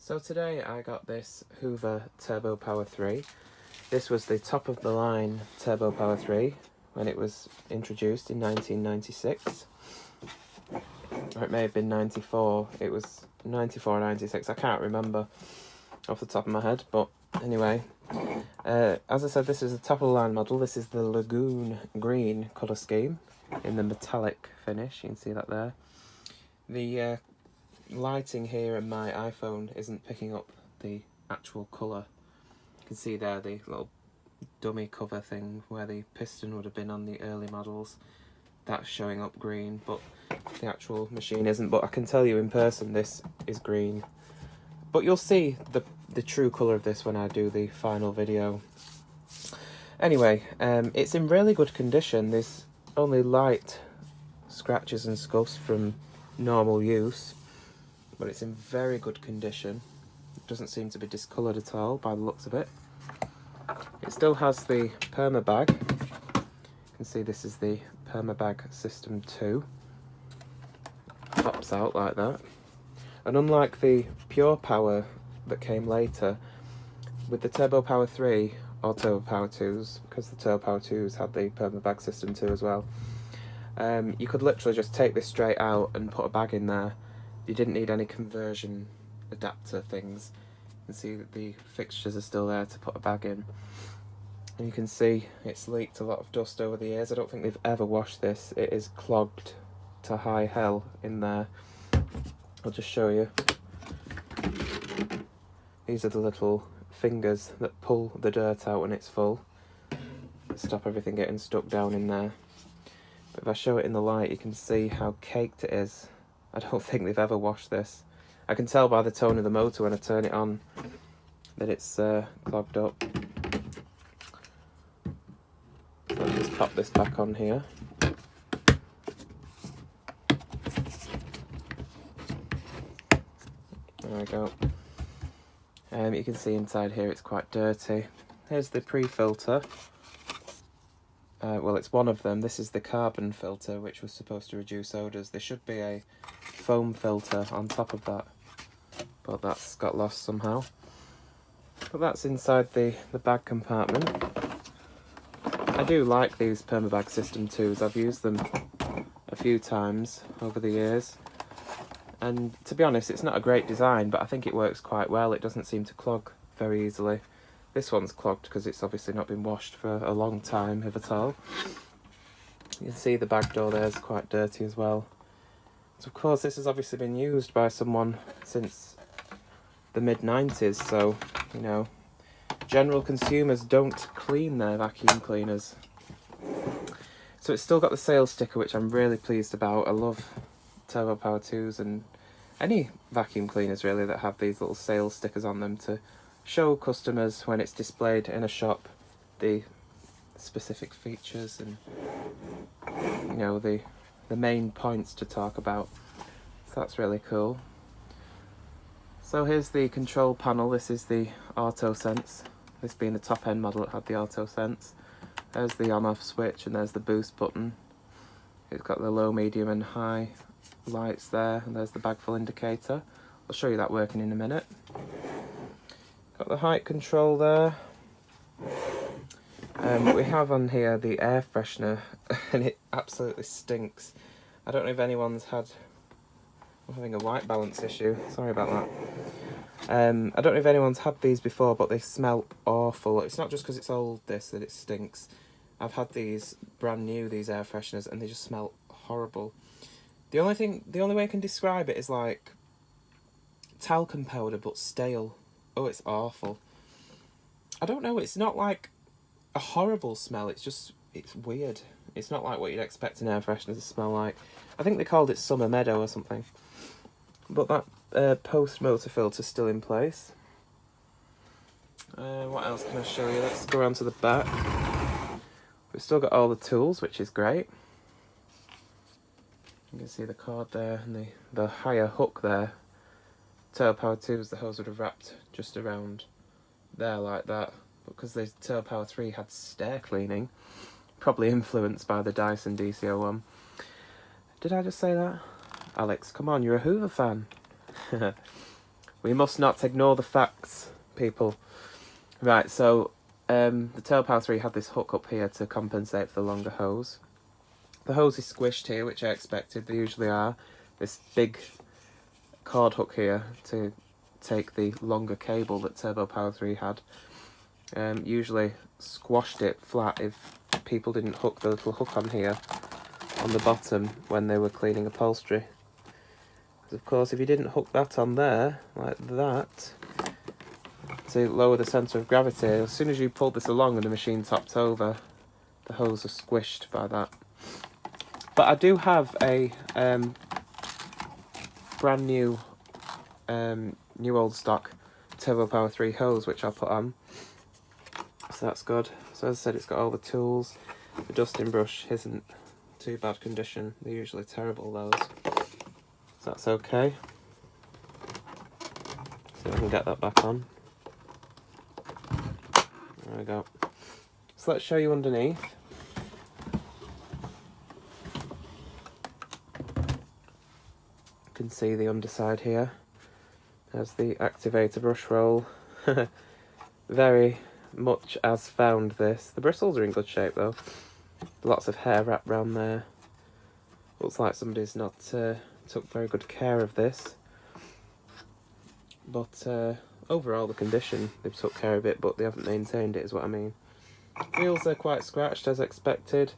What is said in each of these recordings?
So today I got this Hoover Turbopower 3. This was the top of the line Turbopower 3 when it was introduced in 1996. Or it may have been 94. It was 94 or 96, I can't remember off the top of my head, but anyway. As I said, this is a top of the line model. This is the Lagoon Green colour scheme in the metallic finish. You can see that there. The lighting here in my iPhone isn't picking up the actual colour. You can see there the little dummy cover thing where the piston would have been on the early models. That's showing up green, but the actual machine isn't. But I can tell you in person this is green. But you'll see the true colour of this when I do the final video. Anyway, it's in really good condition. There's only light scratches and scuffs from normal use, but it's in very good condition. It doesn't seem to be discoloured at all by the looks of it. It still has the Perma Bag. You can see this is the Perma Bag System 2. Pops out like that. And unlike the Pure Power that came later, with the Turbopower 3 or Turbopower 2s, because the Turbopower 2s had the Perma Bag System 2 as well, you could literally just take this straight out and put a bag in there. You didn't need any conversion adapter things. You can see that the fixtures are still there to put a bag in. And you can see it's leaked a lot of dust over the years. I don't think they've ever washed this. It is clogged to high hell in there. I'll just show you. These are the little fingers that pull the dirt out when it's full. Stop everything getting stuck down in there. But if I show it in the light, you can see how caked it is. I don't think they've ever washed this. I can tell by the tone of the motor when I turn it on that it's clogged up. So I'll just pop this back on here. There we go. You can see inside here it's quite dirty. Here's the pre-filter. Well, it's one of them. This is the carbon filter, which was supposed to reduce odours. There should be a foam filter on top of that, but that's got lost somehow. But that's inside the bag compartment. I do like these Perma Bag System 2s. I've used them a few times over the years. And to be honest, it's not a great design, but I think it works quite well. It doesn't seem to clog very easily. This one's clogged because it's obviously not been washed for a long time, if at all. You can see the bag door there is quite dirty as well. So of course this has obviously been used by someone since the mid-90s, so, you know, general consumers don't clean their vacuum cleaners. So it's still got the sales sticker, which I'm really pleased about. I love Turbopower 2s and any vacuum cleaners really that have these little sales stickers on them to show customers when it's displayed in a shop the specific features and, you know, the main points to talk about. So that's really cool. So here's the control panel. This is the auto sense. This being the top end model, it had the auto sense. There's the on off switch and there's the boost button. It's got the low, medium and high lights there, and there's the bag full indicator. I'll show you that working in a minute. Got the height control there. We have on here the air freshener, and it absolutely stinks. I don't know if anyone's had... I'm having a white balance issue, sorry about that. I don't know if anyone's had these before, but they smell awful. It's not just because it's old, that it stinks. I've had these brand new, these air fresheners, and they just smell horrible. The only way I can describe it is like talcum powder, but stale. Oh, it's awful. I don't know, it's not like a horrible smell, it's weird. It's not like what you'd expect an air freshener to smell like. I think they called it Summer Meadow or something. But that post-motor filter's still in place. What else can I show you? Let's go around to the back. We've still got all the tools, which is great. You can see the cord there and the higher hook there. Turbopower 2s, the hose would have wrapped just around there like that. But because the Turbopower 3 had stair cleaning, probably influenced by the Dyson DC01. Did I just say that? Alex, come on, you're a Hoover fan. We must not ignore the facts, people. Right, so the Turbopower 3 had this hook up here to compensate for the longer hose. The hose is squished here, which I expected, they usually are. This big cord hook here to take the longer cable that Turbopower 3 had. Usually squashed it flat if people didn't hook the little hook on here on the bottom when they were cleaning upholstery. Because of course if you didn't hook that on there, like that, to lower the centre of gravity, as soon as you pulled this along and the machine topped over, the hose was squished by that. But I do have a brand new, new old stock Turbopower 3 hose which I'll put on. So that's good. So as I said, it's got all the tools. The dusting brush isn't too bad condition. They're usually terrible, those. So that's okay. See if I can get that back on. There we go. So let's show you underneath. You can see the underside here. There's the Activator Brushroll. Very much as found this. The bristles are in good shape though. Lots of hair wrapped around there. Looks like somebody's not took very good care of this. But overall the condition, they've took care of it, but they haven't maintained it is what I mean. Wheels are quite scratched as expected.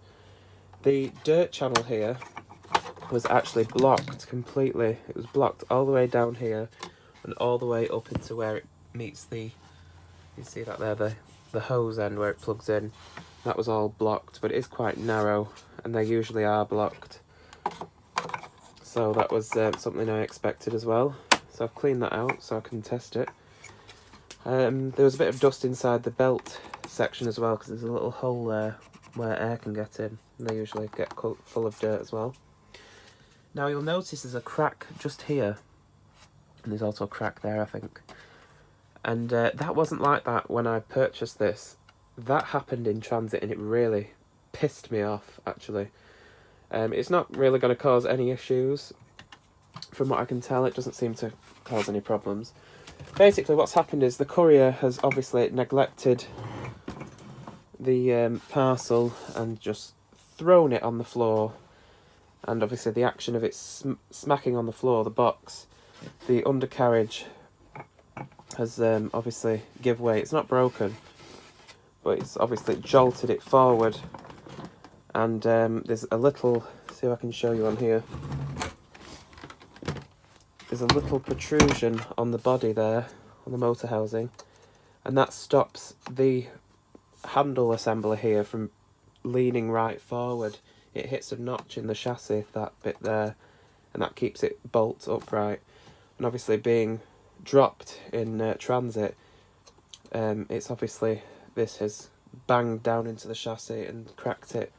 The dirt channel here was actually blocked completely. It was blocked all the way down here and all the way up into where it meets the, you see that there, the hose end where it plugs in. That was all blocked, but it is quite narrow and they usually are blocked. So that was something I expected as well. So I've cleaned that out so I can test it. There was a bit of dust inside the belt section as well because there's a little hole there where air can get in, and they usually get full of dirt as well. Now you'll notice there's a crack just here, and there's also a crack there I think. And that wasn't like that when I purchased this. That happened in transit and it really pissed me off actually. It's not really going to cause any issues. From what I can tell, it doesn't seem to cause any problems. Basically what's happened is the courier has obviously neglected the parcel and just thrown it on the floor, and obviously the action of it smacking on the floor, the box, the undercarriage has obviously give way. It's not broken, but it's obviously jolted it forward, and there's a little, see if I can show you on here, there's a little protrusion on the body there, on the motor housing, and that stops the handle assembly here from leaning right forward. It hits a notch in the chassis, that bit there, and that keeps it bolt upright. And obviously being dropped in transit, it's obviously, this has banged down into the chassis and cracked it.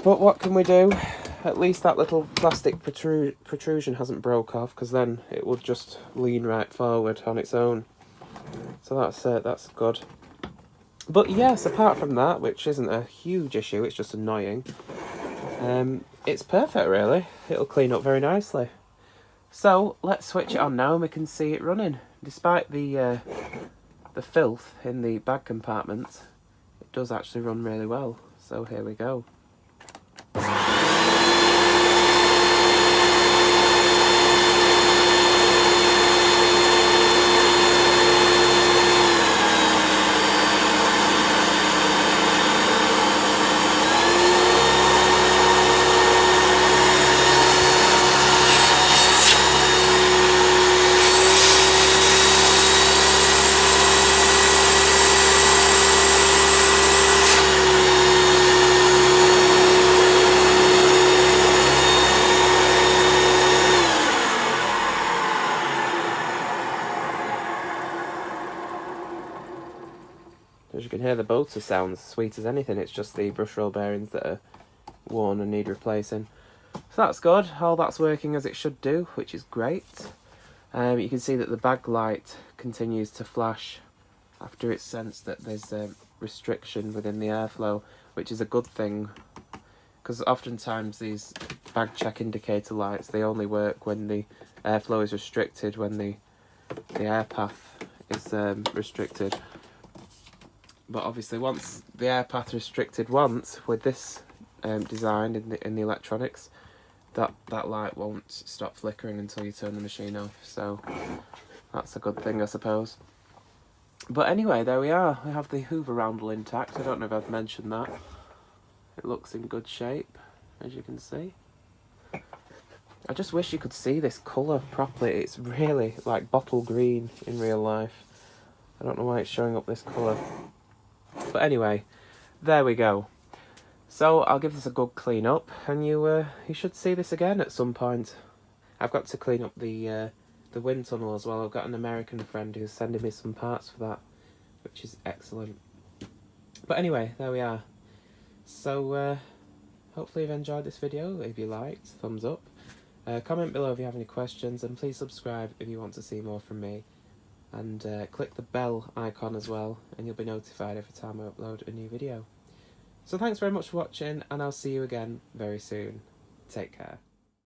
But what can we do? At least that little plastic protrusion hasn't broke off, because then it would just lean right forward on its own. So that's good. But yes, apart from that, which isn't a huge issue, it's just annoying, it's perfect really. It'll clean up very nicely. So let's switch it on now and we can see it running. Despite the filth in the bag compartment, it does actually run really well. So here we go. As you can hear, the motor sounds sweet as anything. It's just the brushroll bearings that are worn and need replacing. So that's good. All that's working as it should do, which is great. You can see that the bag light continues to flash after it's sensed that there's a restriction within the airflow, which is a good thing. because oftentimes these bag check indicator lights, they only work when the airflow is restricted, when the air path is restricted. But obviously once the air path restricted once with this design in the electronics, that light won't stop flickering until you turn the machine off, so that's a good thing, I suppose. But anyway, there we are. We have the Hoover roundel intact. I don't know if I've mentioned that. It looks in good shape, as you can see. I just wish you could see this colour properly. It's really like bottle green in real life. I don't know why it's showing up this colour. But anyway, there we go. So I'll give this a good clean up, and you should see this again at some point. I've got to clean up the wind tunnel as well. I've got an American friend who's sending me some parts for that, which is excellent. But anyway, there we are. So hopefully you've enjoyed this video. If you liked, thumbs up. Comment below if you have any questions, and please subscribe if you want to see more from me. And click the bell icon as well, and you'll be notified every time I upload a new video. So thanks very much for watching, and I'll see you again very soon. Take care.